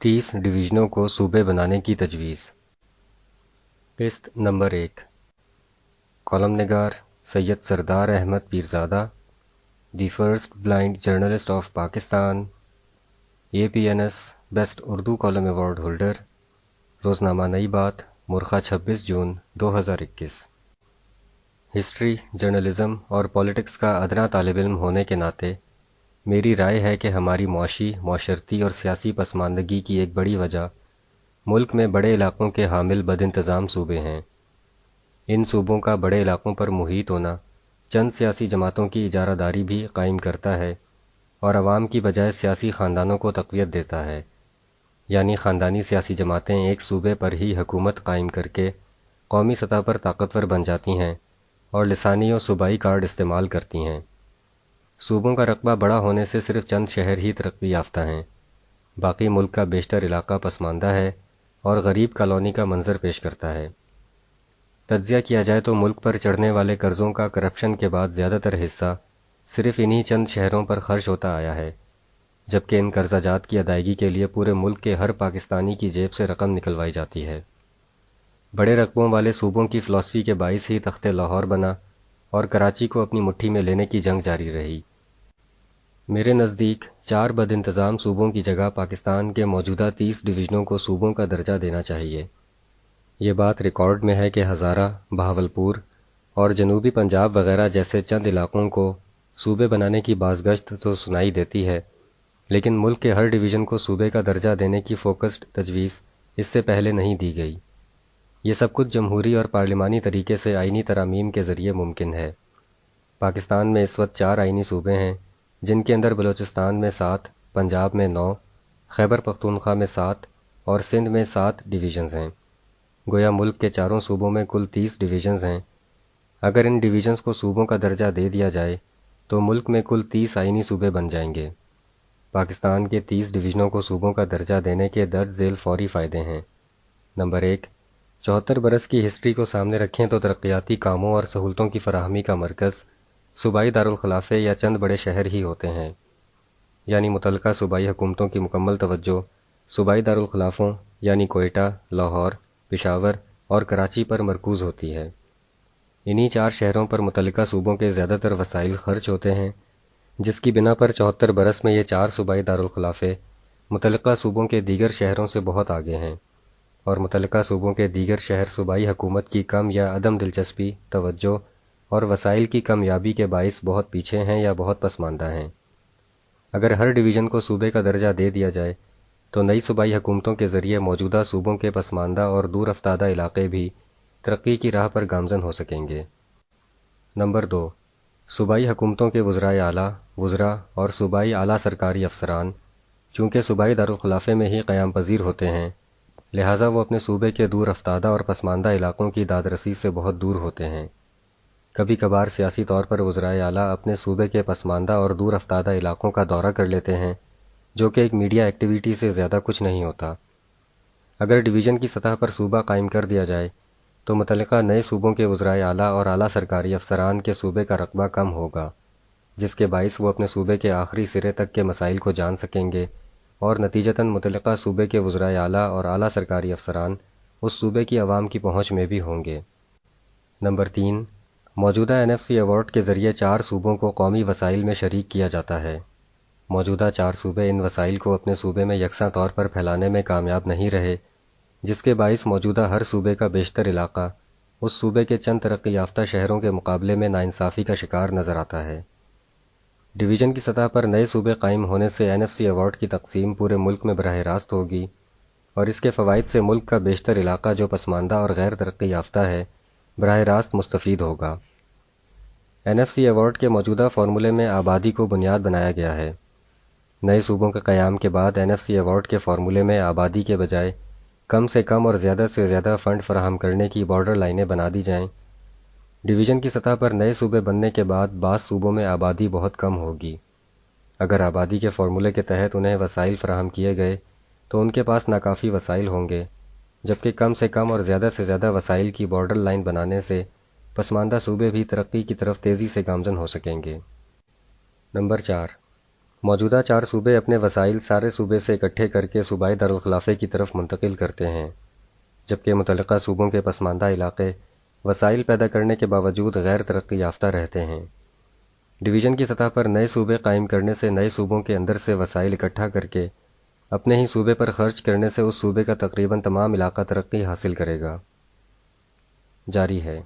30 ڈویژنوں کو صوبے بنانے کی تجویز۔ قسط نمبر 1۔ کالم نگار Syed Sardar Ahmed Pirzada, the first blind journalist of Pakistan, APNS best Urdu column award holder, روزنامہ نئی بات، مرخہ 26 جون 2021۔ ہسٹری، جرنلزم اور پولیٹکس کا ادنا طالب علم ہونے کے ناطے میری رائے ہے کہ ہماری معاشی، معاشرتی اور سیاسی پسماندگی کی ایک بڑی وجہ ملک میں بڑے علاقوں کے حامل بد انتظام صوبے ہیں۔ ان صوبوں کا بڑے علاقوں پر محیط ہونا چند سیاسی جماعتوں کی اجارہ داری بھی قائم کرتا ہے اور عوام کی بجائے سیاسی خاندانوں کو تقویت دیتا ہے، یعنی خاندانی سیاسی جماعتیں ایک صوبے پر ہی حکومت قائم کر کے قومی سطح پر طاقتور بن جاتی ہیں اور لسانی و صوبائی کارڈ استعمال کرتی ہیں۔ صوبوں کا رقبہ بڑا ہونے سے صرف چند شہر ہی ترقی یافتہ ہیں، باقی ملک کا بیشتر علاقہ پسماندہ ہے اور غریب کالونی کا منظر پیش کرتا ہے۔ تجزیہ کیا جائے تو ملک پر چڑھنے والے قرضوں کا کرپشن کے بعد زیادہ تر حصہ صرف انہی چند شہروں پر خرچ ہوتا آیا ہے، جبکہ ان قرضہ جات کی ادائیگی کے لیے پورے ملک کے ہر پاکستانی کی جیب سے رقم نکلوائی جاتی ہے۔ بڑے رقبوں والے صوبوں کی فلسفی کے باعث ہی تخت لاہور بنا اور کراچی کو اپنی مٹھی میں لینے کی جنگ جاری رہی۔ میرے نزدیک 4 بد انتظام صوبوں کی جگہ پاکستان کے موجودہ 30 ڈویژنوں کو صوبوں کا درجہ دینا چاہیے۔ یہ بات ریکارڈ میں ہے کہ ہزارہ، بہاولپور اور جنوبی پنجاب وغیرہ جیسے چند علاقوں کو صوبے بنانے کی بازگشت تو سنائی دیتی ہے، لیکن ملک کے ہر ڈویژن کو صوبے کا درجہ دینے کی فوکسڈ تجویز اس سے پہلے نہیں دی گئی۔ یہ سب کچھ جمہوری اور پارلیمانی طریقے سے آئینی ترامیم کے ذریعے ممکن ہے۔ پاکستان میں اس وقت 4 آئینی صوبے ہیں، جن کے اندر بلوچستان میں 7، پنجاب میں 9، خیبر پختونخوا میں 7 اور سندھ میں 7 ڈویژنز ہیں۔ گویا ملک کے 4 صوبوں میں کل 30 ڈویژنز ہیں۔ اگر ان ڈویژنز کو صوبوں کا درجہ دے دیا جائے تو ملک میں کل 30 آئینی صوبے بن جائیں گے۔ پاکستان کے 30 ڈویژنوں کو صوبوں کا درجہ دینے کے درج ذیل فوری فائدے ہیں۔ نمبر 1، 74 برس کی ہسٹری کو سامنے رکھیں تو ترقیاتی کاموں اور سہولتوں کی فراہمی کا مرکز صوبائی دارالخلافے یا چند بڑے شہر ہی ہوتے ہیں، یعنی متعلقہ صوبائی حکومتوں کی مکمل توجہ صوبائی دارالخلافوں یعنی کوئٹہ، لاہور، پشاور اور کراچی پر مرکوز ہوتی ہے۔ انہی 4 شہروں پر متعلقہ صوبوں کے زیادہ تر وسائل خرچ ہوتے ہیں، جس کی بنا پر 74 برس میں یہ 4 صوبائی دارالخلافے متعلقہ صوبوں کے دیگر شہروں سے بہت آگے ہیں، اور متعلقہ صوبوں کے دیگر شہر صوبائی حکومت کی کم یا عدم دلچسپی، توجہ اور وسائل کی کمیابی کے باعث بہت پیچھے ہیں یا بہت پسماندہ ہیں۔ اگر ہر ڈویژن کو صوبے کا درجہ دے دیا جائے تو نئی صوبائی حکومتوں کے ذریعے موجودہ صوبوں کے پسماندہ اور دور افتادہ علاقے بھی ترقی کی راہ پر گامزن ہو سکیں گے۔ نمبر 2، صوبائی حکومتوں کے وزرائے اعلیٰ، وزراء اور صوبائی اعلیٰ سرکاری افسران چونکہ صوبائی دارالخلافے میں ہی قیام پذیر ہوتے ہیں، لہٰذا وہ اپنے صوبے کے دور افتادہ اور پسماندہ علاقوں کی داد رسی سے بہت دور ہوتے ہیں۔ کبھی کبھار سیاسی طور پر وزرائے اعلیٰ اپنے صوبے کے پسماندہ اور دور افتادہ علاقوں کا دورہ کر لیتے ہیں، جو کہ ایک میڈیا ایکٹیویٹی سے زیادہ کچھ نہیں ہوتا۔ اگر ڈویژن کی سطح پر صوبہ قائم کر دیا جائے تو متعلقہ نئے صوبوں کے وزرائے اعلیٰ اور اعلیٰ سرکاری افسران کے صوبے کا رقبہ کم ہوگا، جس کے باعث وہ اپنے صوبے کے آخری سرے تک کے مسائل کو جان سکیں گے اور نتیجتاً متعلقہ صوبے کے وزرائے اعلیٰ اور اعلیٰ سرکاری افسران اس صوبے کی عوام کی پہنچ میں بھی ہوں گے۔ نمبر 3، موجودہ NFC ایوارڈ کے ذریعے 4 صوبوں کو قومی وسائل میں شریک کیا جاتا ہے۔ موجودہ 4 صوبے ان وسائل کو اپنے صوبے میں یکساں طور پر پھیلانے میں کامیاب نہیں رہے، جس کے باعث موجودہ ہر صوبے کا بیشتر علاقہ اس صوبے کے چند ترقی یافتہ شہروں کے مقابلے میں ناانصافی کا شکار نظر آتا ہے۔ ڈویژن کی سطح پر نئے صوبے قائم ہونے سے NFC ایوارڈ کی تقسیم پورے ملک میں براہ راست ہوگی، اور اس کے فوائد سے ملک کا بیشتر علاقہ جو پسماندہ اور غیر ترقی یافتہ ہے براہ راست مستفید ہوگا۔ NFC ایوارڈ کے موجودہ فارمولے میں آبادی کو بنیاد بنایا گیا ہے۔ نئے صوبوں کے قیام کے بعد NFC ایوارڈ کے فارمولے میں آبادی کے بجائے کم سے کم اور زیادہ سے زیادہ فنڈ فراہم کرنے کی بارڈر لائنیں بنا دی جائیں۔ ڈویژن کی سطح پر نئے صوبے بننے کے بعد بعض صوبوں میں آبادی بہت کم ہوگی۔ اگر آبادی کے فارمولے کے تحت انہیں وسائل فراہم کیے گئے تو ان کے پاس ناکافی وسائل ہوں گے، جبکہ کم سے کم اور زیادہ سے زیادہ وسائل کی بارڈر لائن بنانے سے پسماندہ صوبے بھی ترقی کی طرف تیزی سے گامزن ہو سکیں گے۔ نمبر 4، موجودہ 4 صوبے اپنے وسائل سارے صوبے سے اکٹھے کر کے صوبائی دارالخلافے کی طرف منتقل کرتے ہیں، جبکہ متعلقہ صوبوں کے پسماندہ علاقے وسائل پیدا کرنے کے باوجود غیر ترقی یافتہ رہتے ہیں۔ ڈویژن کی سطح پر نئے صوبے قائم کرنے سے نئے صوبوں کے اندر سے وسائل اکٹھا کر کے اپنے ہی صوبے پر خرچ کرنے سے اس صوبے کا تقریباً تمام علاقہ ترقی حاصل کرے گا۔ جاری ہے۔